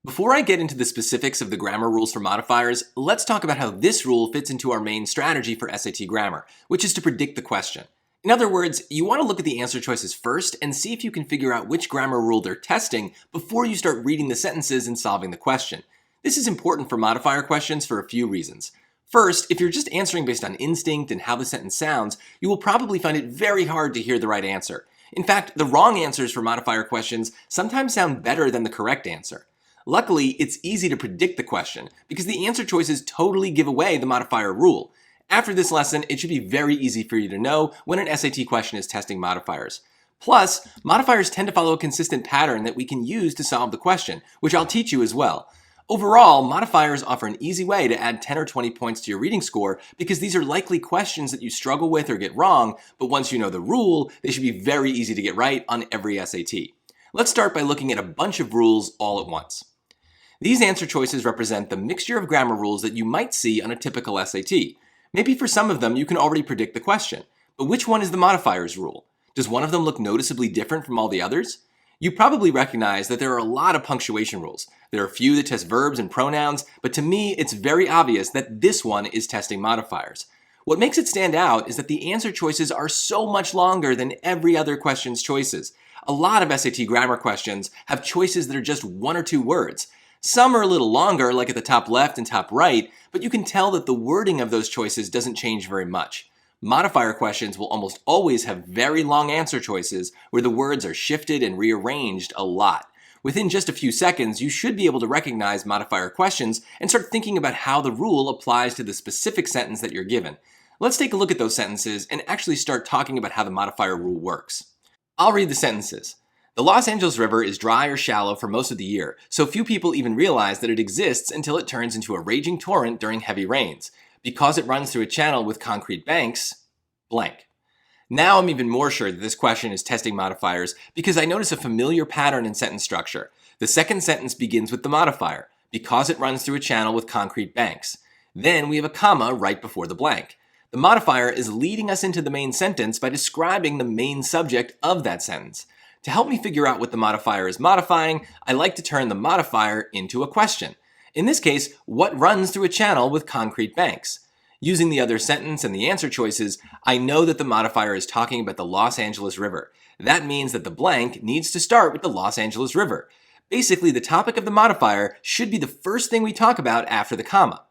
Before I get into the specifics of the grammar rules for modifiers, let's talk about how this rule fits into our main strategy for SAT grammar, which is to predict the question. In other words, you want to look at the answer choices first and see if you can figure out which grammar rule they're testing before you start reading the sentences and solving the question. This is important for modifier questions for a few reasons. First, if you're just answering based on instinct and how the sentence sounds, you will probably find it very hard to hear the right answer. In fact, the wrong answers for modifier questions sometimes sound better than the correct answer. Luckily, it's easy to predict the question because the answer choices totally give away the modifier rule. After this lesson, it should be very easy for you to know when an SAT question is testing modifiers. Plus, modifiers tend to follow a consistent pattern that we can use to solve the question, which I'll teach you as well. Overall, modifiers offer an easy way to add 10 or 20 points to your reading score because these are likely questions that you struggle with or get wrong, but once you know the rule, they should be very easy to get right on every SAT. Let's start by looking at a bunch of rules all at once. These answer choices represent the mixture of grammar rules that you might see on a typical SAT. Maybe for some of them you can already predict the question, but which one is the modifiers rule? Does one of them look noticeably different from all the others? You probably recognize that there are a lot of punctuation rules. There are a few that test verbs and pronouns, but to me it's very obvious that this one is testing modifiers. What makes it stand out is that the answer choices are so much longer than every other question's choices. A lot of SAT grammar questions have choices that are just one or two words. Some are a little longer, like at the top left and top right, but you can tell that the wording of those choices doesn't change very much. Modifier questions will almost always have very long answer choices where the words are shifted and rearranged a lot. Within just a few seconds, you should be able to recognize modifier questions and start thinking about how the rule applies to the specific sentence that you're given. Let's take a look at those sentences and actually start talking about how the modifier rule works. I'll read the sentences. The Los Angeles River is dry or shallow for most of the year, so few people even realize that it exists until it turns into a raging torrent during heavy rains. Because it runs through a channel with concrete banks, blank. Now I'm even more sure that this question is testing modifiers because I notice a familiar pattern in sentence structure. The second sentence begins with the modifier, because it runs through a channel with concrete banks. Then we have a comma right before the blank. The modifier is leading us into the main sentence by describing the main subject of that sentence. To help me figure out what the modifier is modifying, I like to turn the modifier into a question. In this case, what runs through a channel with concrete banks? Using the other sentence and the answer choices, I know that the modifier is talking about the Los Angeles River. That means that the blank needs to start with the Los Angeles River. Basically, the topic of the modifier should be the first thing we talk about after the comma.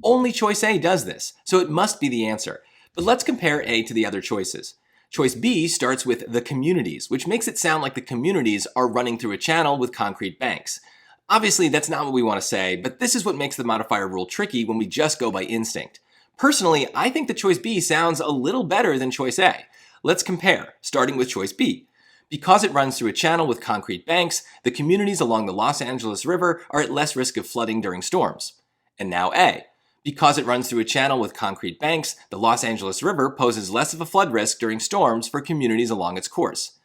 Only choice A does this, so it must be the answer. But let's compare A to the other choices. Choice B starts with the communities, which makes it sound like the communities are running through a channel with concrete banks. Obviously, that's not what we want to say, but this is what makes the modifier rule tricky when we just go by instinct. Personally, I think that choice B sounds a little better than choice A. Let's compare, starting with choice B. Because it runs through a channel with concrete banks, the communities along the Los Angeles River are at less risk of flooding during storms. And now A. Because it runs through a channel with concrete banks, the Los Angeles River poses less of a flood risk during storms for communities along its course.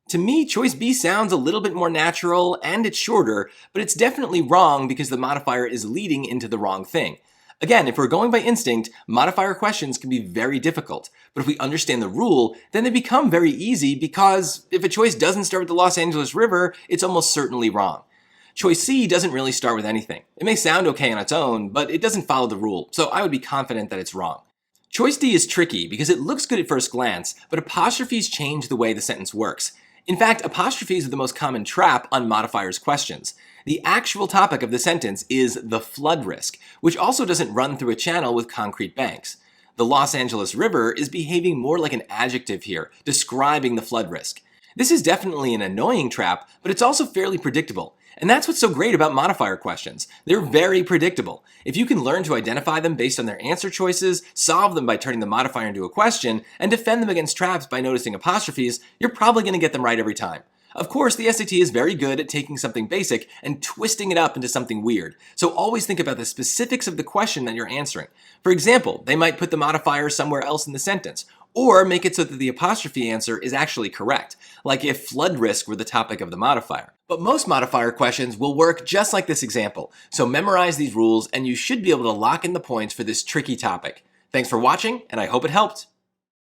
To me, choice B sounds a little bit more natural and it's shorter, but it's definitely wrong because the modifier is leading into the wrong thing. Again, if we're going by instinct, modifier questions can be very difficult, but if we understand the rule, then they become very easy because if a choice doesn't start with the Los Angeles River, it's almost certainly wrong. Choice C doesn't really start with anything. It may sound okay on its own, but it doesn't follow the rule, so I would be confident that it's wrong. Choice D is tricky because it looks good at first glance, but apostrophes change the way the sentence works. In fact, apostrophes are the most common trap on modifiers questions. The actual topic of the sentence is the flood risk, which also doesn't run through a channel with concrete banks. The Los Angeles River is behaving more like an adjective here, describing the flood risk. This is definitely an annoying trap, but it's also fairly predictable. And that's what's so great about modifier questions. They're very predictable. If you can learn to identify them based on their answer choices, solve them by turning the modifier into a question, and defend them against traps by noticing apostrophes, you're probably going to get them right every time. Of course, the SAT is very good at taking something basic and twisting it up into something weird, so always think about the specifics of the question that you're answering. For example, they might put the modifier somewhere else in the sentence, or make it so that the apostrophe answer is actually correct, like if flood risk were the topic of the modifier. But most modifier questions will work just like this example, so memorize these rules and you should be able to lock in the points for this tricky topic. Thanks for watching, and I hope it helped.